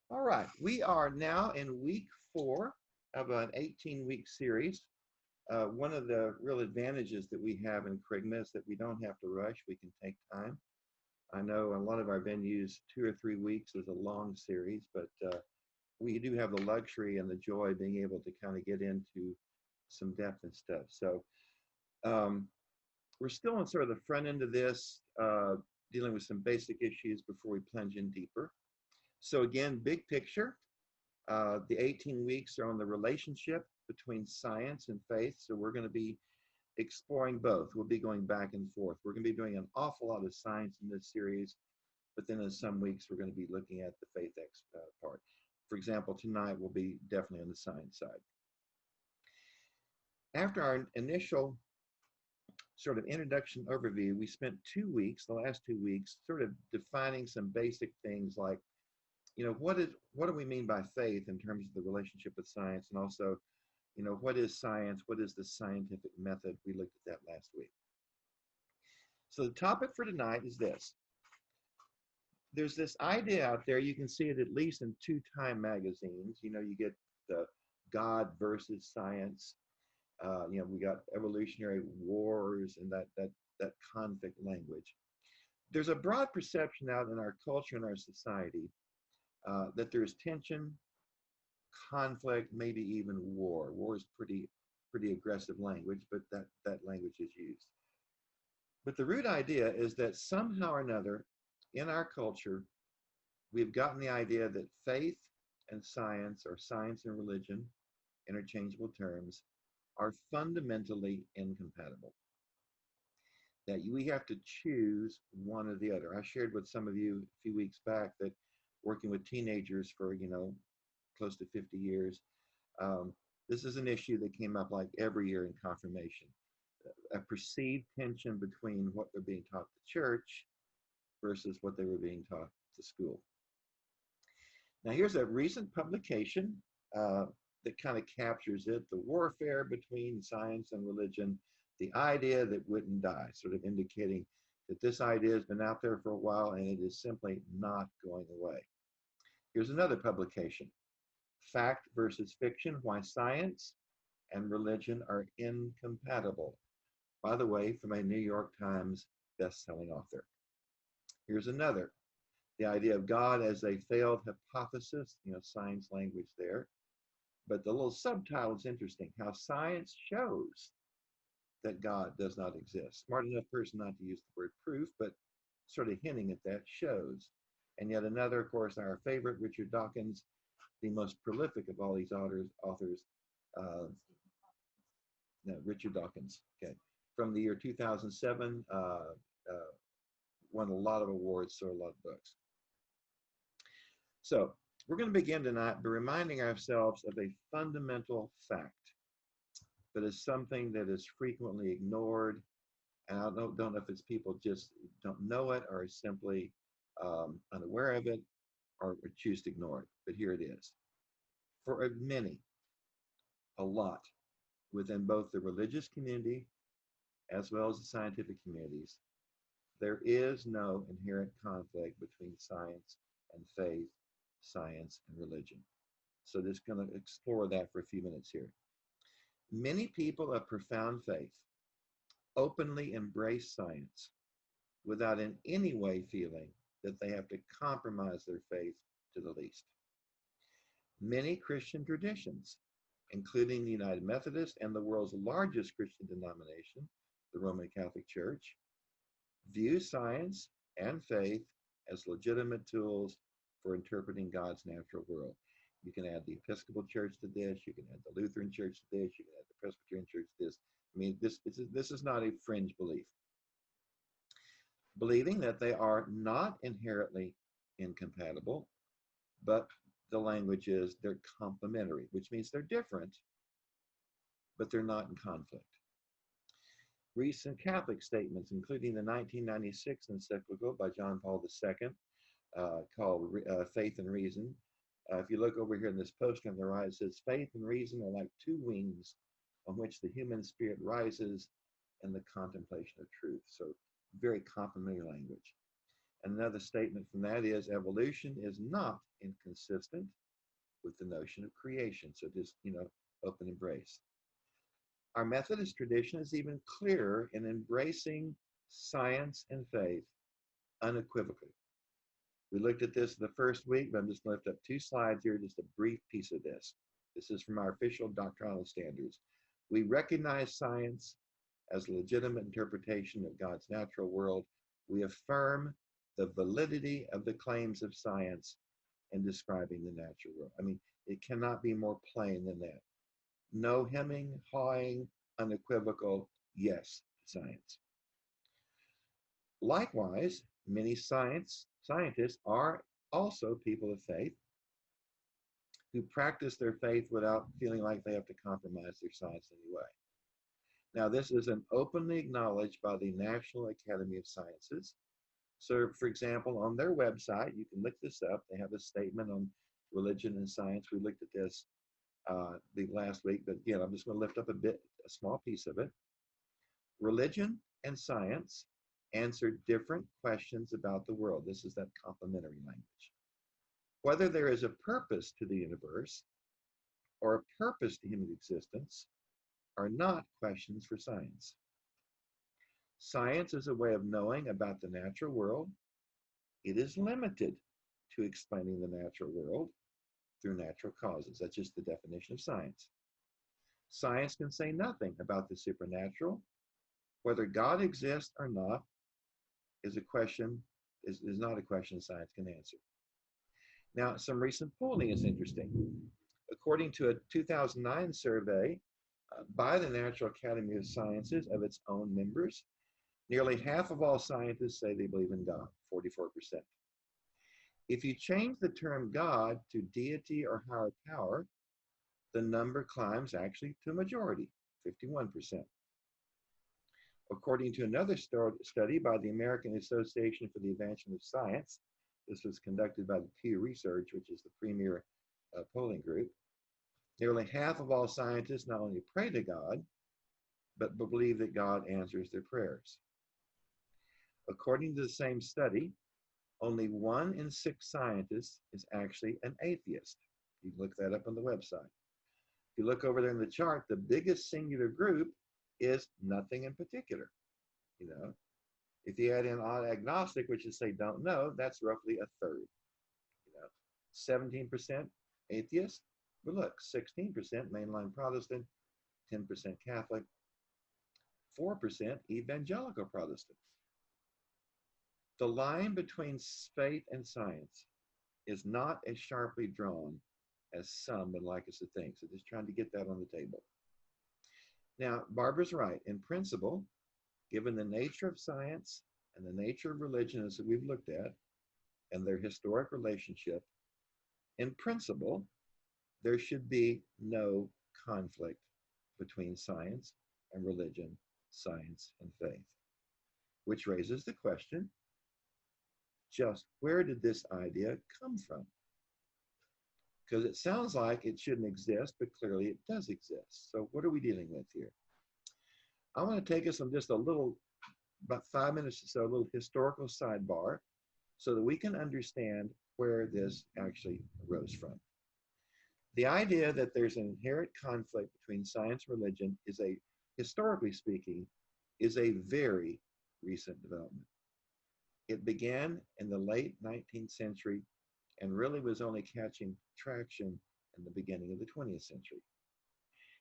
All right, we are now in week 4 of an 18-week series. One of the real advantages that we have in Krigma is that we don't have to rush. We can take time. I know a lot of our venues, 2 or 3 weeks is a long series, but we do have the luxury and the joy of being able to kind of get into some depth and stuff. So um, we're still on sort of the front end of this, dealing with some basic issues before we plunge in deeper. So again, big picture. The 18 weeks are on the relationship between science and faith. So we're going to be exploring both. We'll be going back and forth. We're going to be doing an awful lot of science in this series, but then in some weeks we're going to be looking at the faith part. For example, tonight we'll be definitely on the science side. After our initial sort of introduction overview, we spent 2 weeks, the last 2 weeks, sort of defining some basic things like, what do we mean by faith in terms of the relationship with science, and also, what is science? What is the scientific method? We looked at that last week. So the topic for tonight is this. There's this idea out there, you can see it at least in 2 Time magazines. You get the God versus science. We got evolutionary wars and that conflict language. There's a broad perception out in our culture and our society that there's tension, conflict, maybe even war. War is pretty aggressive language, but that language is used. But the root idea is that somehow or another in our culture, we've gotten the idea that faith and science, or science and religion, interchangeable terms, are fundamentally incompatible. That we have to choose one or the other. I shared with some of you a few weeks back that working with teenagers for, close to 50 years, this is an issue that came up like every year in confirmation. A perceived tension between what they're being taught to church versus what they were being taught to school. Now, here's a recent publication that kind of captures it, the warfare between science and religion, the idea that wouldn't die, sort of indicating that this idea has been out there for a while and it is simply not going away. Here's another publication, Fact versus Fiction, Why Science and Religion Are Incompatible. By the way, from a New York Times best-selling author. Here's another, the idea of God as a failed hypothesis, science language there. But the little subtitle is interesting, how science shows that God does not exist. Smart enough person not to use the word proof, but sort of hinting at that, shows. And yet another, of course, our favorite, Richard Dawkins, the most prolific of all these authors, Richard Dawkins, okay, from the year 2007, won a lot of awards, sold a lot of books. So we're going to begin tonight by reminding ourselves of a fundamental fact that is something that is frequently ignored. And I don't know if it's people just don't know it or simply unaware of it or choose to ignore it. But here it is. For many, a lot, within both the religious community as well as the scientific communities, there is no inherent conflict between science and faith, science and religion. So just going to explore that for a few minutes here. Many people of profound faith openly embrace science without in any way feeling that they have to compromise their faith to the least. Many Christian traditions, including the United Methodist and the world's largest Christian denomination, the Roman Catholic Church, view science and faith as legitimate tools for interpreting God's natural world. You can add the Episcopal Church to this, you can add the Lutheran Church to this, you can add the Presbyterian Church to this. I mean, this is not a fringe belief. Believing that they are not inherently incompatible, but the language is they're complementary, which means they're different, but they're not in conflict. Recent Catholic statements, including the 1996 encyclical by John Paul II, called Faith and Reason. If you look over here in this poster on the right, it says, faith and reason are like two wings on which the human spirit rises in the contemplation of truth. So very complementary language. And another statement from that is evolution is not inconsistent with the notion of creation. So just, open embrace. Our Methodist tradition is even clearer in embracing science and faith unequivocally. We looked at this the first week, but I'm just going to lift up 2 slides here, just a brief piece of this. This is from our official doctrinal standards. We recognize science as a legitimate interpretation of God's natural world. We affirm the validity of the claims of science in describing the natural world. I mean, it cannot be more plain than that. No hemming, hawing, unequivocal, yes, science. Likewise, many scientists are also people of faith who practice their faith without feeling like they have to compromise their science in any way. Now, this is openly acknowledged by the National Academy of Sciences. So, for example, on their website, you can look this up. They have a statement on religion and science. We looked at this the last week, but again, I'm just going to lift up a small piece of it. Religion and science answer different questions about the world. This is that complementary language. Whether there is a purpose to the universe or a purpose to human existence are not questions for science. Science is a way of knowing about the natural world. It is limited to explaining the natural world through natural causes. That's just the definition of science. Science can say nothing about the supernatural. Whether God exists or not is not a question science can answer. Now, some recent polling is interesting. According to a 2009 survey by the National Academy of Sciences of its own members, nearly half of all scientists say they believe in God, 44%. If you change the term God to deity or higher power, the number climbs actually to a majority, 51%. According to another study by the American Association for the Advancement of Science, this was conducted by the Pew Research, which is the premier polling group, nearly half of all scientists not only pray to God, but believe that God answers their prayers. According to the same study, only 1 in 6 scientists is actually an atheist. You can look that up on the website. If you look over there in the chart, the biggest singular group is nothing in particular. If you add in agnostic, which is say don't know, that's roughly a third. 17% atheist, but look, 16% mainline Protestant, 10% Catholic, 4% evangelical Protestant. The line between faith and science is not as sharply drawn as some would like us to think. So just trying to get that on the table. Now, Barbara's right. In principle, given the nature of science and the nature of religion as we've looked at, and their historic relationship, in principle, there should be no conflict between science and religion, science and faith. Which raises the question, just where did this idea come from? Because it sounds like it shouldn't exist, but clearly it does exist. So what are we dealing with here? I want to take us on just about 5 minutes or so, a little historical sidebar, so that we can understand where this actually arose from. The idea that there's an inherent conflict between science and religion is historically speaking, is a very recent development. It began in the late 19th century and really was only catching traction in the beginning of the 20th century.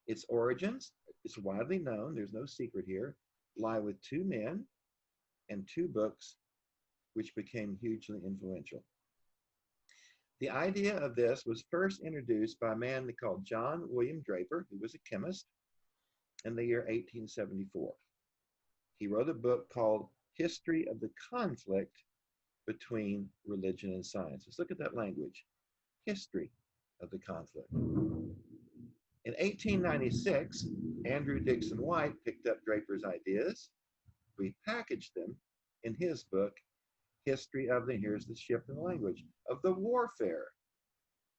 Its origins, it's widely known, there's no secret here, lie with 2 men and 2 books which became hugely influential. The idea of this was first introduced by a man called John William Draper, who was a chemist, in the year 1874. He wrote a book called History of the Conflict Between Religion and Science. Let's look at that language. History of the conflict. In 1896, Andrew Dixon White picked up Draper's ideas, repackaged them in his book, History of the, here's the shift in the language, of the warfare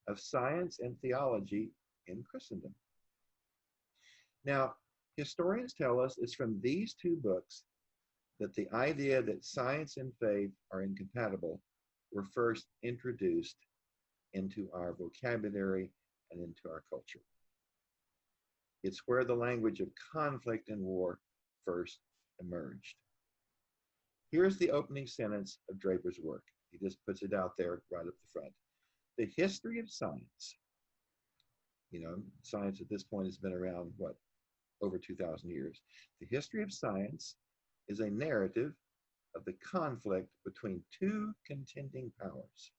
of science and theology in Christendom. Now, historians tell us it's from these 2 books that the idea that science and faith are incompatible were first introduced into our vocabulary and into our culture. It's where the language of conflict and war first emerged. Here's the opening sentence of Draper's work. He just puts it out there right up the front. The history of science, science at this point has been around, over 2,000 years. The history of science is a narrative of the conflict between two contending powers.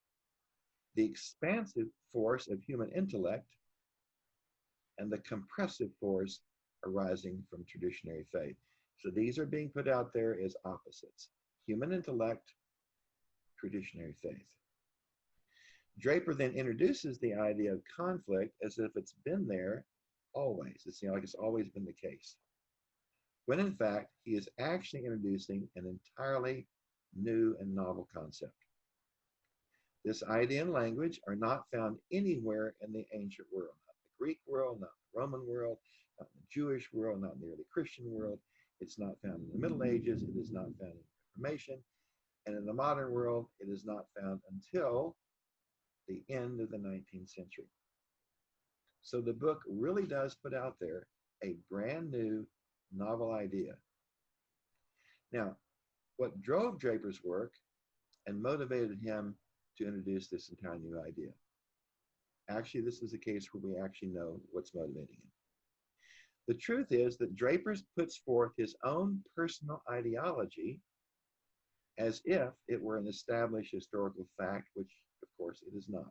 The expansive force of human intellect and the compressive force arising from traditionary faith. So these are being put out there as opposites. Human intellect, traditionary faith. Draper then introduces the idea of conflict as if it's been there always. It's like it's always been the case. When in fact, he is actually introducing an entirely new and novel concept. This idea and language are not found anywhere in the ancient world, not the Greek world, not the Roman world, not the Jewish world, not in the early Christian world. It's not found in the Middle Ages. It is not found in the Reformation. And in the modern world, it is not found until the end of the 19th century. So the book really does put out there a brand new novel idea. Now, what drove Draper's work and motivated him to introduce this entirely new idea? Actually, this is a case where we actually know what's motivating him. The truth is that Draper puts forth his own personal ideology as if it were an established historical fact, which of course it is not.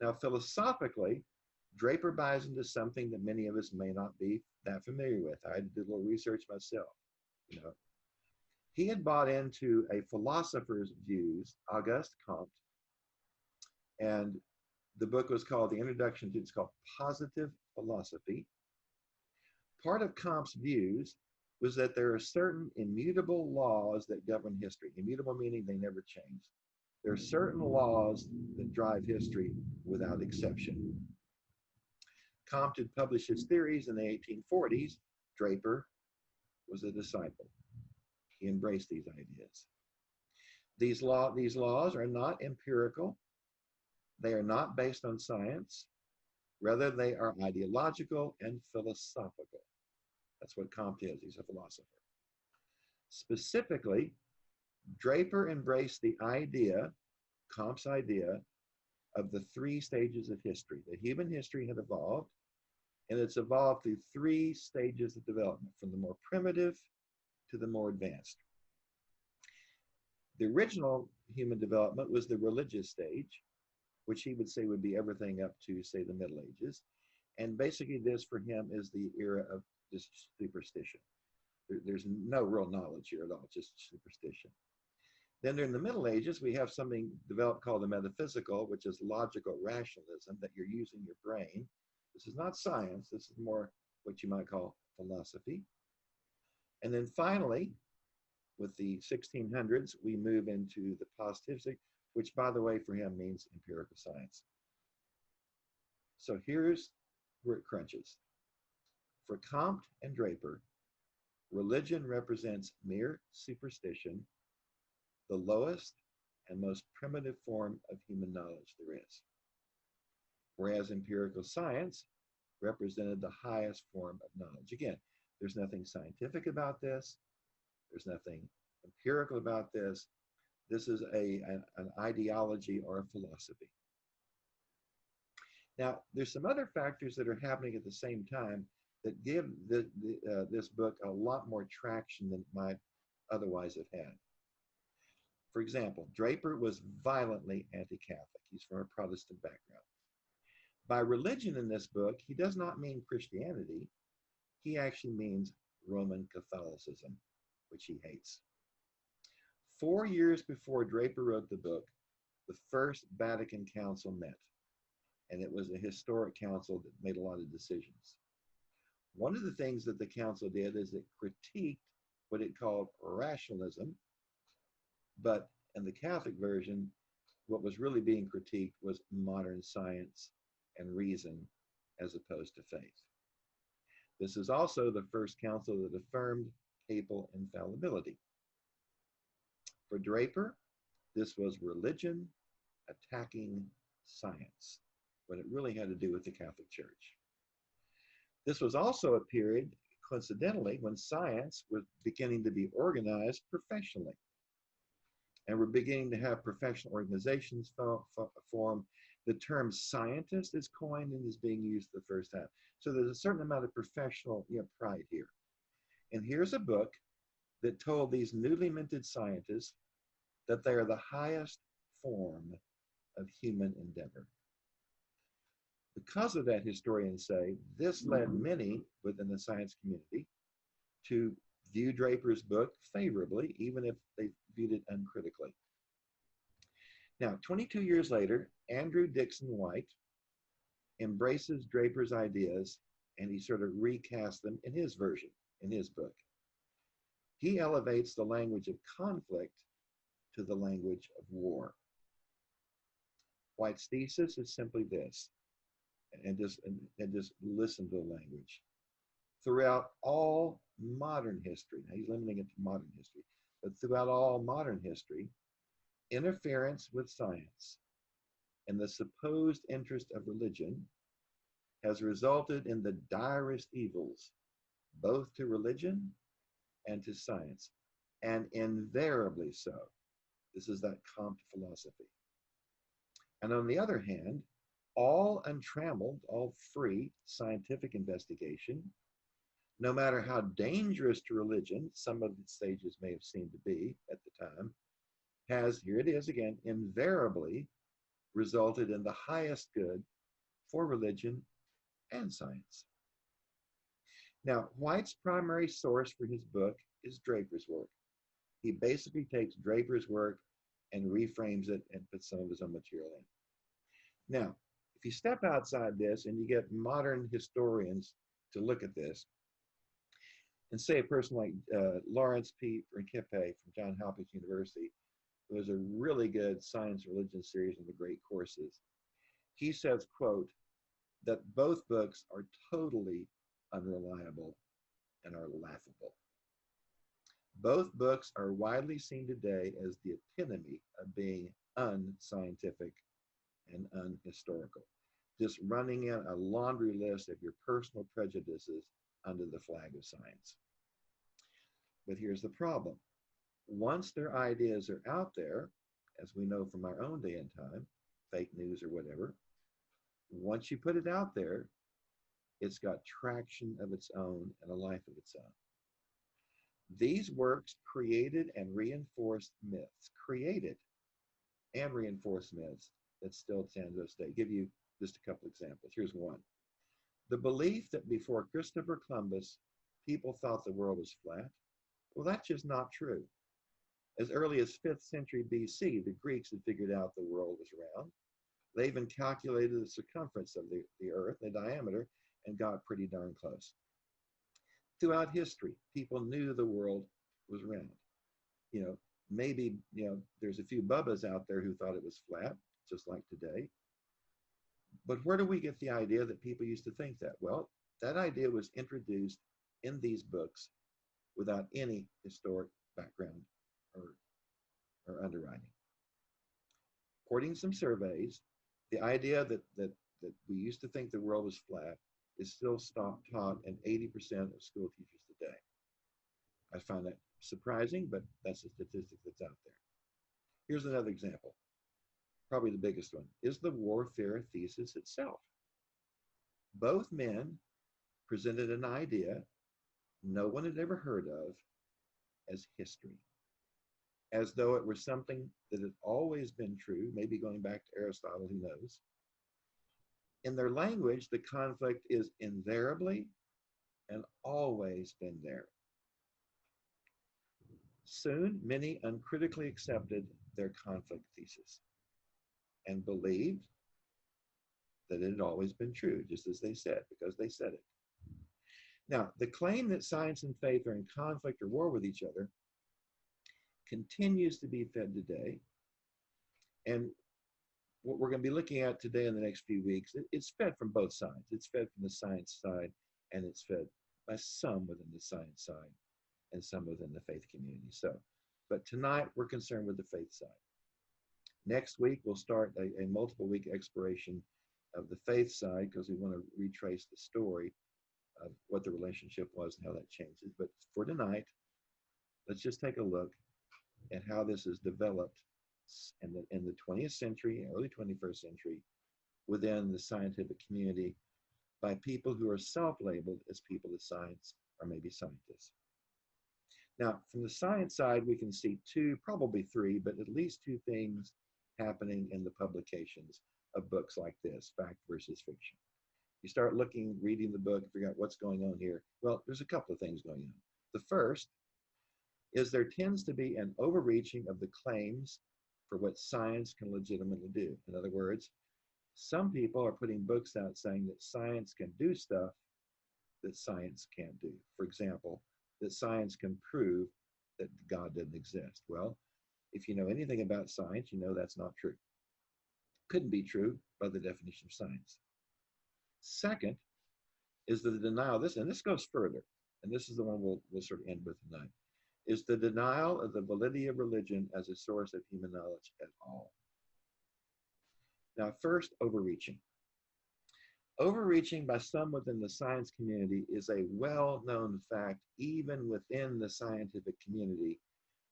Now, philosophically, Draper buys into something that many of us may not be that familiar with. I did a little research myself. He had bought into a philosopher's views, Auguste Comte, and the book was called, the introduction to it's called Positive Philosophy. Part of Comte's views was that there are certain immutable laws that govern history. Immutable meaning they never change. There are certain laws that drive history without exception. Comte had published his theories in the 1840s. Draper was a disciple. He embraced these ideas. These laws are not empirical. They are not based on science. Rather, they are ideological and philosophical. That's what Comte is. He's a philosopher. Specifically, Draper embraced the idea, Comte's idea, of the three stages of history. The human history had evolved, and it's evolved through three stages of development, from the more primitive to the more advanced. The original human development was the religious stage, which he would say would be everything up to, say, the Middle Ages. And basically this for him is the era of just superstition. There's no real knowledge here at all, just superstition. Then during the Middle Ages, we have something developed called the metaphysical, which is logical rationalism, that you're using your brain. This is not science. This is more what you might call philosophy. And then finally, with the 1600s, we move into the positivistic, which, by the way, for him means empirical science. So here's where it crunches. For Comte and Draper, religion represents mere superstition, the lowest and most primitive form of human knowledge there is. Whereas empirical science represented the highest form of knowledge. Again, there's nothing scientific about this. There's nothing empirical about this. This is an ideology or a philosophy. Now, there's some other factors that are happening at the same time that give this book a lot more traction than it might otherwise have had. For example, Draper was violently anti-Catholic. He's from a Protestant background. By religion in this book, he does not mean Christianity. He actually means Roman Catholicism, which he hates. 4 years before Draper wrote the book, the First Vatican Council met, and it was a historic council that made a lot of decisions. One of the things that the council did is it critiqued what it called rationalism, but in the Catholic version, what was really being critiqued was modern science and reason as opposed to faith. This is also the first council that affirmed papal infallibility. For Draper, this was religion attacking science, when it really had to do with the Catholic Church. This was also a period, coincidentally, when science was beginning to be organized professionally. And we're beginning to have professional organizations form. The term scientist is coined and is being used the first time. So there's a certain amount of professional pride here. And here's a book that told these newly minted scientists that they are the highest form of human endeavor. Because of that, historians say, this led many within the science community to view Draper's book favorably, even if they viewed it uncritically. Now, 22 years later, Andrew Dixon White embraces Draper's ideas, and he sort of recasts them in his version, in his book. He elevates the language of conflict to the language of war. White's thesis is simply this, and just listen to the language. Throughout all modern history, now he's limiting it to modern history, but throughout all modern history, interference with science and the supposed interest of religion has resulted in the direst evils, both to religion and to science, and invariably so. This is that Comte philosophy. And on the other hand, all untrammeled, all free scientific investigation, no matter how dangerous to religion some of its stages may have seemed to be at the time, has, here it is again, invariably resulted in the highest good for religion and science. Now, White's primary source for his book is Draper's work. He basically takes Draper's work and reframes it and puts some of his own material in. Now, if you step outside this and you get modern historians to look at this, and say a person like Lawrence P. Principe from Johns Hopkins University, who has a really good science religion series in the great courses, he says, quote, that both books are totally unreliable and are laughable. Both books are widely seen today as the epitome of being unscientific and unhistorical, just running in a laundry list of your personal prejudices under the flag of science. But here's the problem. Once their ideas are out there, as we know from our own day and time, fake news or whatever, once you put it out there, it's got traction of its own and a life of its own. These works created and reinforced myths, that still stand to this day. Give you just a couple examples. Here's one. The belief that before Christopher Columbus, people thought the world was flat. Well, that's just not true. As early as 5th century BC, the Greeks had figured out the world was round. They even calculated the circumference of the earth, the diameter, and got pretty darn close. Throughout history, people knew the world was round. Maybe, there's a few bubbas out there who thought it was flat, just like today. But where do we get the idea that people used to think that? Well, that idea was introduced in these books without any historic background or underwriting. According to some surveys, the idea that we used to think the world was flat is still taught in 80% of school teachers today. I find that surprising, but that's a statistic that's out there. Here's another example, probably the biggest one. Is the warfare thesis itself? Both men presented an idea no one had ever heard of as history, as though it were something that had always been true, maybe going back to Aristotle, who knows. In their language, the conflict is invariably and always been there. Soon, many uncritically accepted their conflict thesis and believed that it had always been true, just as they said, because they said it. Now, the claim that science and faith are in conflict or war with each other continues to be fed today. And what we're going to be looking at today in the next few weeks, it's fed from both sides. It's fed from the science side, and it's fed by some within the science side. and some within the faith community. So, but tonight we're concerned with the faith side. Next week, we'll start a multiple week exploration of the faith side because we want to retrace the story of what the relationship was and how that changes. But for tonight, let's just take a look at how this is developed in the 20th century, early 21st century, within the scientific community by people who are self-labeled as people of science or maybe scientists. Now, from the science side, we can see two, probably three, but at least two things happening in the publications of books like this, fact versus fiction. You start looking, reading the book, figure out what's going on here. Well, there's a couple of things going on. The first is there tends to be an overreaching of the claims for what science can legitimately do. In other words, some people are putting books out saying that science can do stuff that science can't do. For example, that science can prove that God didn't exist. Well, if you know anything about science, you know that's not true. Couldn't be true by the definition of science. Second is the denial, and this goes further, and this is the one we'll sort of end with tonight, is the denial of the validity of religion as a source of human knowledge at all. Now, first, overreaching. Overreaching by some within the science community is a well-known fact, even within the scientific community,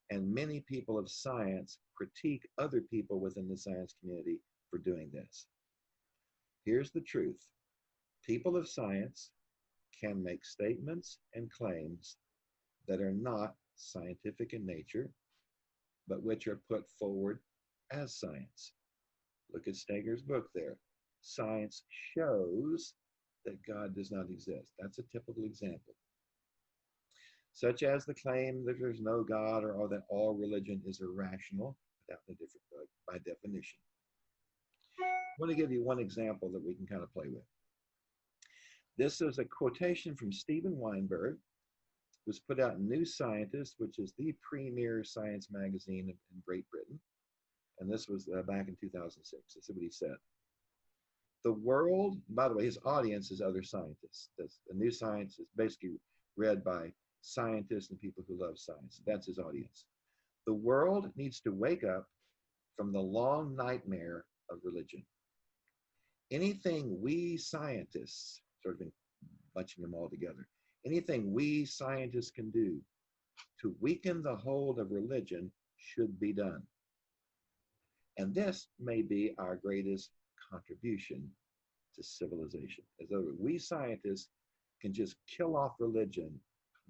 and many people of science critique other people within the science community for doing this. Here's the truth. People of science can make statements and claims that are not scientific in nature, but which are put forward as science. Look at Steger's book there. Science shows that God does not exist. That's a typical example. Such as the claim that there's no God or that all religion is irrational, without a different book, by definition. I want to give you one example that we can kind of play with. This is a quotation from Stephen Weinberg. It was put out in New Scientist, which is the premier science magazine in Great Britain. And this was back in 2006. This is what he said. The world, by the way, his audience is other scientists. The New Science is basically read by scientists and people who love science. That's his audience. The world needs to wake up from the long nightmare of religion. Anything we scientists, sort of been bunching them all together, anything we scientists can do to weaken the hold of religion should be done. And this may be our greatest contribution to civilization. As though we scientists can just kill off religion,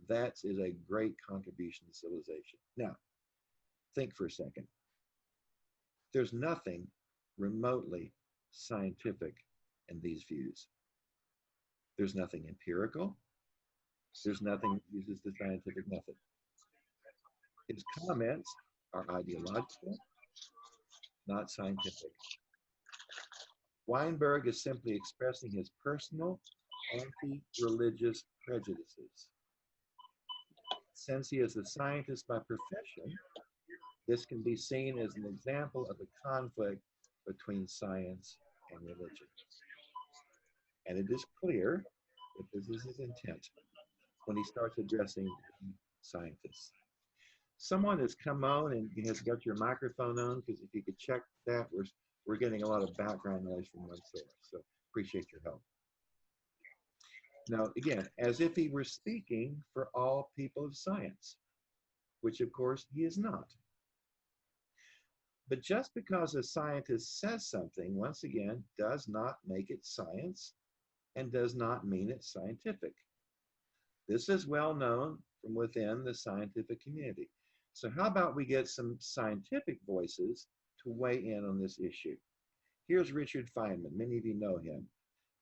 that is a great contribution to civilization. Now, think for a second. There's nothing remotely scientific in these views. There's nothing empirical. There's nothing that uses the scientific method. His comments are ideological, not scientific. Weinberg is simply expressing his personal anti-religious prejudices. Since he is a scientist by profession, this can be seen as an example of a conflict between science and religion. And it is clear that this is his intent when he starts addressing scientists. Someone has come on and has got your microphone on, because if you could check that, we're getting a lot of background noise from one source, so appreciate your help. Now, again, as if he were speaking for all people of science, which of course he is not. But just because a scientist says something, once again, does not make it science and does not mean it's scientific. This is well known from within the scientific community. So how about we get some scientific voices to weigh in on this issue? Here's Richard Feynman. Many of you know him.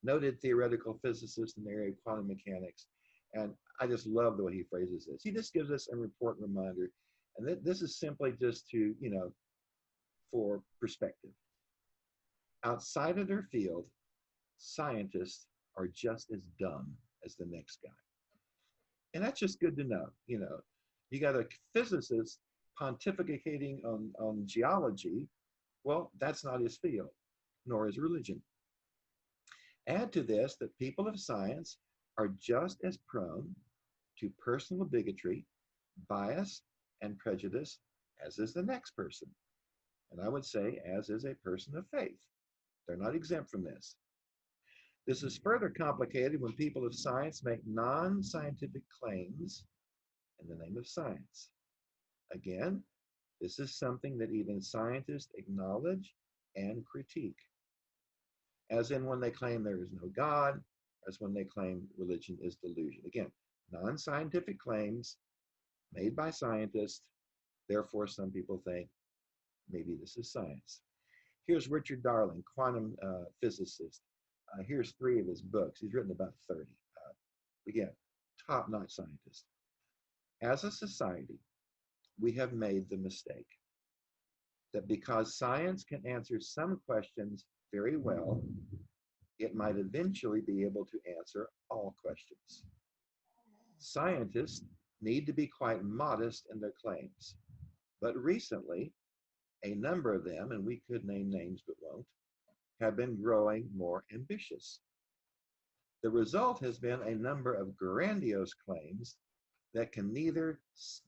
Noted theoretical physicist in the area of quantum mechanics. And I just love the way he phrases this. He just gives us an important reminder. And this is simply just to, for perspective. Outside of their field, scientists are just as dumb as the next guy. And that's just good to know. You got a physicist pontificating on geology. Well, that's not his field, nor is religion. Add to this that people of science are just as prone to personal bigotry bias and prejudice, as is the next person. And I would say, as is a person of faith. They're not exempt from this. This is further complicated when people of science make non-scientific claims in the name of science. Again, this is something that even scientists acknowledge and critique, as in when they claim there is no God, as when they claim religion is delusion. Again, non-scientific claims made by scientists, therefore some people think maybe this is science. Here's Richard Dawkins, quantum physicist. Here's 3 of his books. He's written about 30. Again, top-notch scientist. As a society, we have made the mistake that because science can answer some questions very well, it might eventually be able to answer all questions. Scientists need to be quite modest in their claims, but recently, a number of them, and we could name names but won't, have been growing more ambitious. The result has been a number of grandiose claims that can neither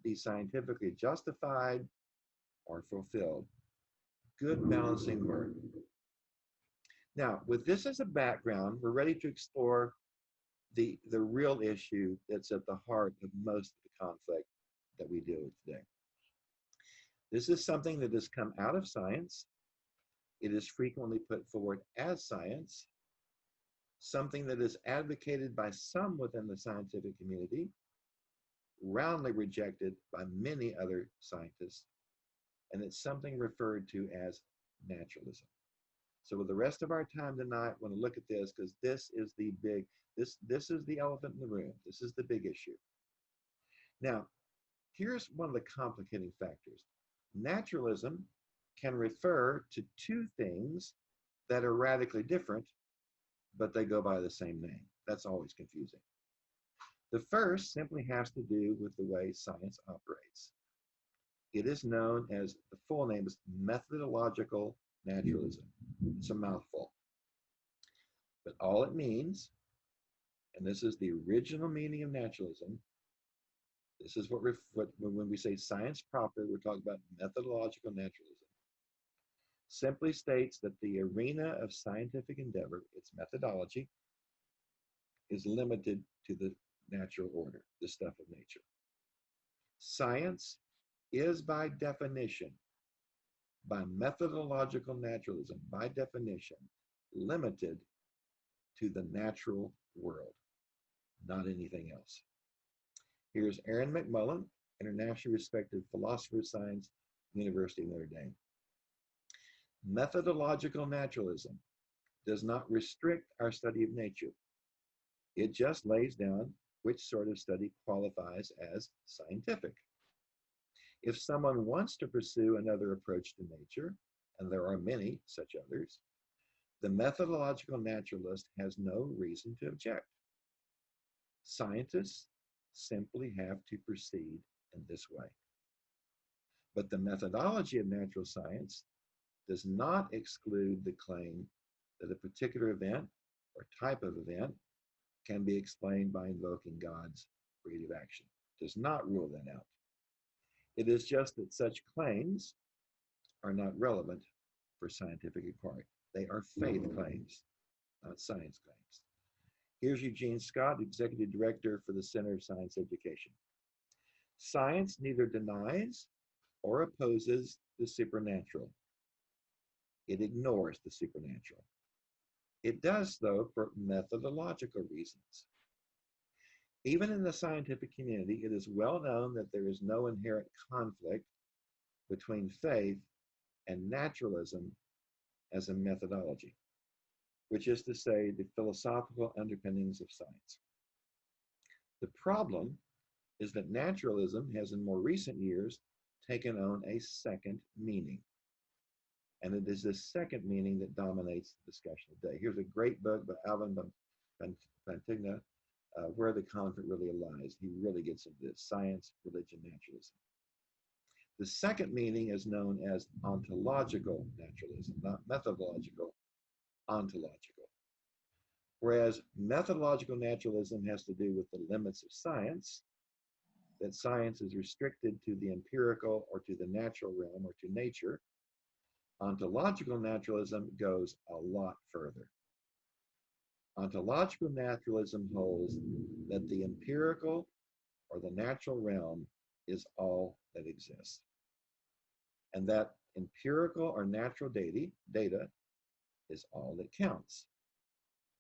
be scientifically justified or fulfilled. Good balancing work. Now, with this as a background, we're ready to explore the real issue that's at the heart of most of the conflict that we deal with today. This is something that has come out of science. It is frequently put forward as science, something that is advocated by some within the scientific community, roundly rejected by many other scientists, and it's something referred to as naturalism. So with the rest of our time tonight, I want to look at this because this is the big, this is the elephant in the room. This is the big issue. Now, here's one of the complicating factors. Naturalism can refer to 2 things that are radically different, but they go by the same name. That's always confusing. The first simply has to do with the way science operates. It is known as, the full name is methodological naturalism. It's a mouthful. But all it means, and this is the original meaning of naturalism, this is what when we say science proper, we're talking about methodological naturalism. Simply states that the arena of scientific endeavor, its methodology, is limited to the natural order, the stuff of nature. Science is by definition, by methodological naturalism, by definition, limited to the natural world, not anything else. Here's Aaron McMullen, internationally respected philosopher of science, University of Notre Dame. Methodological naturalism does not restrict our study of nature. It just lays down which sort of study qualifies as scientific. If someone wants to pursue another approach to nature, and there are many such others, the methodological naturalist has no reason to object. Scientists simply have to proceed in this way. But the methodology of natural science does not exclude the claim that a particular event or type of event can be explained by invoking God's creative action. It does not rule that out. It is just that such claims are not relevant for scientific inquiry. They are faith claims, not science claims. Here's Eugene Scott, Executive Director for the Center of Science Education. Science neither denies or opposes the supernatural. It ignores the supernatural. It does, though, for methodological reasons. Even in the scientific community, it is well known that there is no inherent conflict between faith and naturalism as a methodology, which is to say, the philosophical underpinnings of science. The problem is that naturalism has in more recent years taken on a second meaning. And it is this second meaning that dominates the discussion today. Here's a great book by Alvin Plantinga, Where the Conflict Really Lies. He really gets into this, science, religion, naturalism. The second meaning is known as ontological naturalism, not methodological, ontological. Whereas methodological naturalism has to do with the limits of science, that science is restricted to the empirical or to the natural realm or to nature. Ontological naturalism goes a lot further. Ontological naturalism holds that the empirical or the natural realm is all that exists, and that empirical or natural data is all that counts,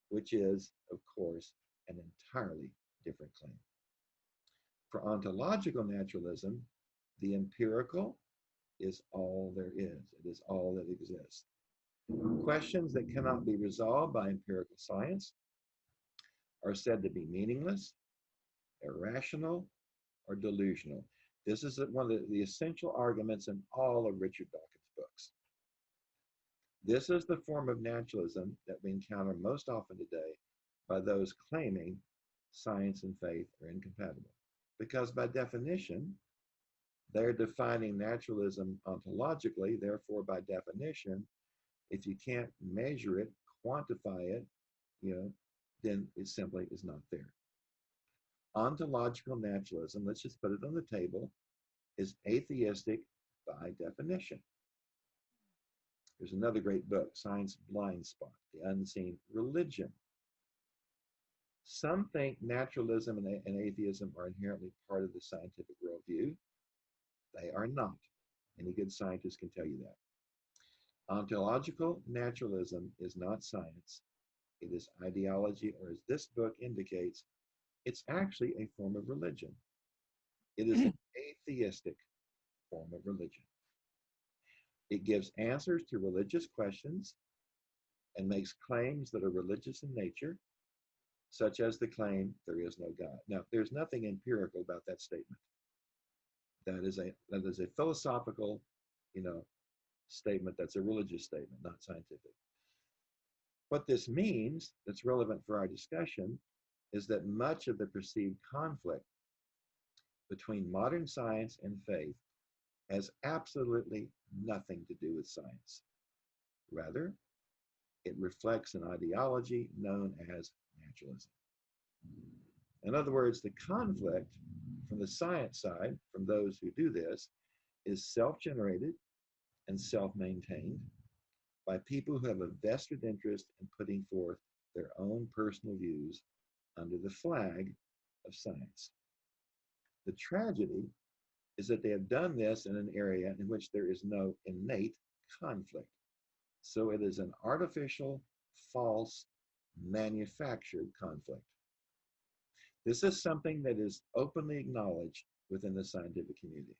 which is, of course, an entirely different claim. For ontological naturalism, the empirical is all there is. It is all that exists. Questions that cannot be resolved by empirical science are said to be meaningless, irrational, or delusional. This is one of the essential arguments in all of Richard Dawkins' books. This is the form of naturalism that we encounter most often today by those claiming science and faith are incompatible. Because by definition, they're defining naturalism ontologically. Therefore, by definition, if you can't measure it, quantify it, then it simply is not there. Ontological naturalism, let's just put it on the table, is atheistic by definition. There's another great book, Science Blind Spot, The Unseen Religion. Some think naturalism and atheism are inherently part of the scientific worldview. They are not. Any good scientist can tell you that. Ontological naturalism is not science. It is ideology, or as this book indicates, it's actually a form of religion. It is an atheistic form of religion. It gives answers to religious questions and makes claims that are religious in nature, such as the claim there is no God. Now, there's nothing empirical about that statement. That is a philosophical, statement. That's a religious statement, not scientific. What this means, that's relevant for our discussion, is that much of the perceived conflict between modern science and faith has absolutely nothing to do with science. Rather, it reflects an ideology known as naturalism. In other words, the conflict from the science side, from those who do this, is self-generated and self-maintained by people who have a vested interest in putting forth their own personal views under the flag of science. The tragedy is that they have done this in an area in which there is no innate conflict. So it is an artificial, false, manufactured conflict. This is something that is openly acknowledged within the scientific community.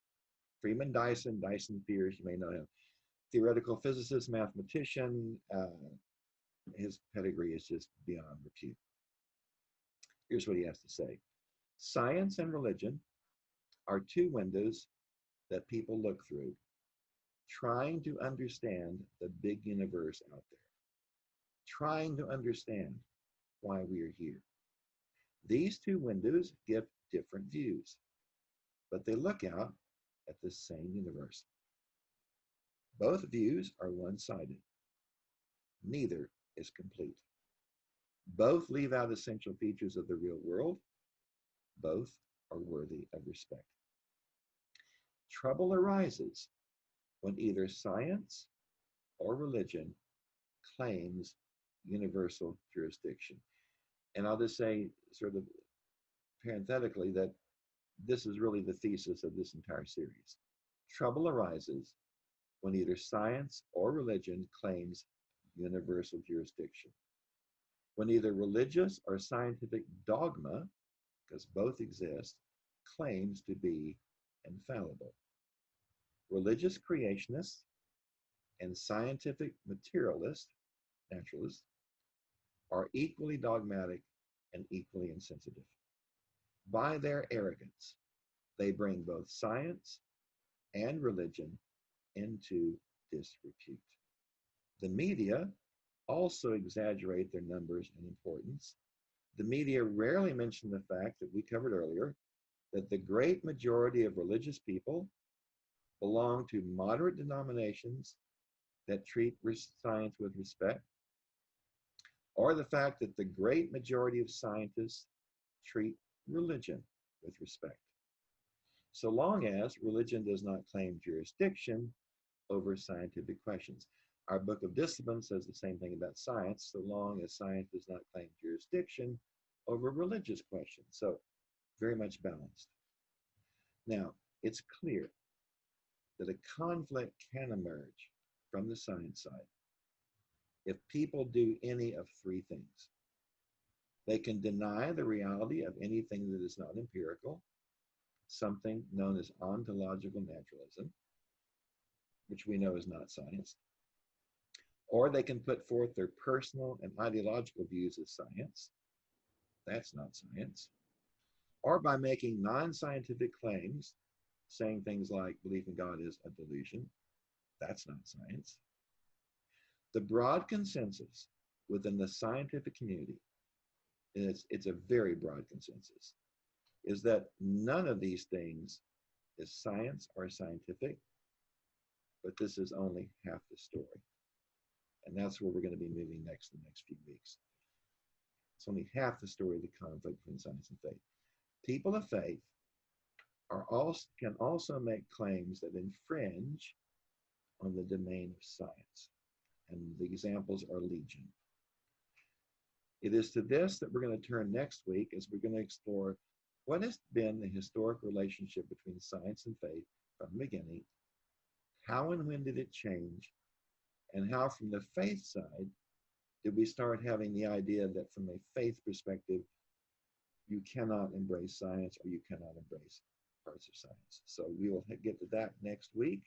Freeman Dyson theories, you may know him, theoretical physicist, mathematician, his pedigree is just beyond repute. Here's what he has to say. Science and religion are two windows that people look through, trying to understand the big universe out there, trying to understand why we are here. These two windows give different views, but they look out at the same universe. Both views are one-sided. Neither is complete. Both leave out essential features of the real world. Both are worthy of respect. Trouble arises when either science or religion claims universal jurisdiction. And I'll just say, sort of parenthetically, that this is really the thesis of this entire series. Trouble arises when either science or religion claims universal jurisdiction. When either religious or scientific dogma, because both exist, claims to be infallible. Religious creationists and scientific materialists, naturalists, are equally dogmatic and equally insensitive. By their arrogance, they bring both science and religion into disrepute. The media also exaggerate their numbers and importance. The media rarely mention the fact that we covered earlier, that the great majority of religious people belong to moderate denominations that treat science with respect, or the fact that the great majority of scientists treat religion with respect. so long as religion does not claim jurisdiction over scientific questions. Our Book of Discipline says the same thing about science, so long as science does not claim jurisdiction over religious questions. So very much balanced. Now, it's clear that a conflict can emerge from the science side if people do any of three things. They can deny the reality of anything that is not empirical, something known as ontological naturalism, which we know is not science, or they can put forth their personal and ideological views as science. That's not science. Or by making non-scientific claims, saying things like belief in God is a delusion. That's not science. The broad consensus within the scientific community, and it's a very broad consensus, is that none of these things is science or scientific, but this is only half the story. And that's where we're going to be moving next in the next few weeks. It's only half the story of the conflict between science and faith. People of faith can also make claims that infringe on the domain of science. And the examples are legion. It is to this that we're going to turn next week as we're going to explore what has been the historic relationship between science and faith from the beginning, how and when did it change, and how from the faith side did we start having the idea that from a faith perspective, you cannot embrace science or you cannot embrace parts of science. So we will get to that next week.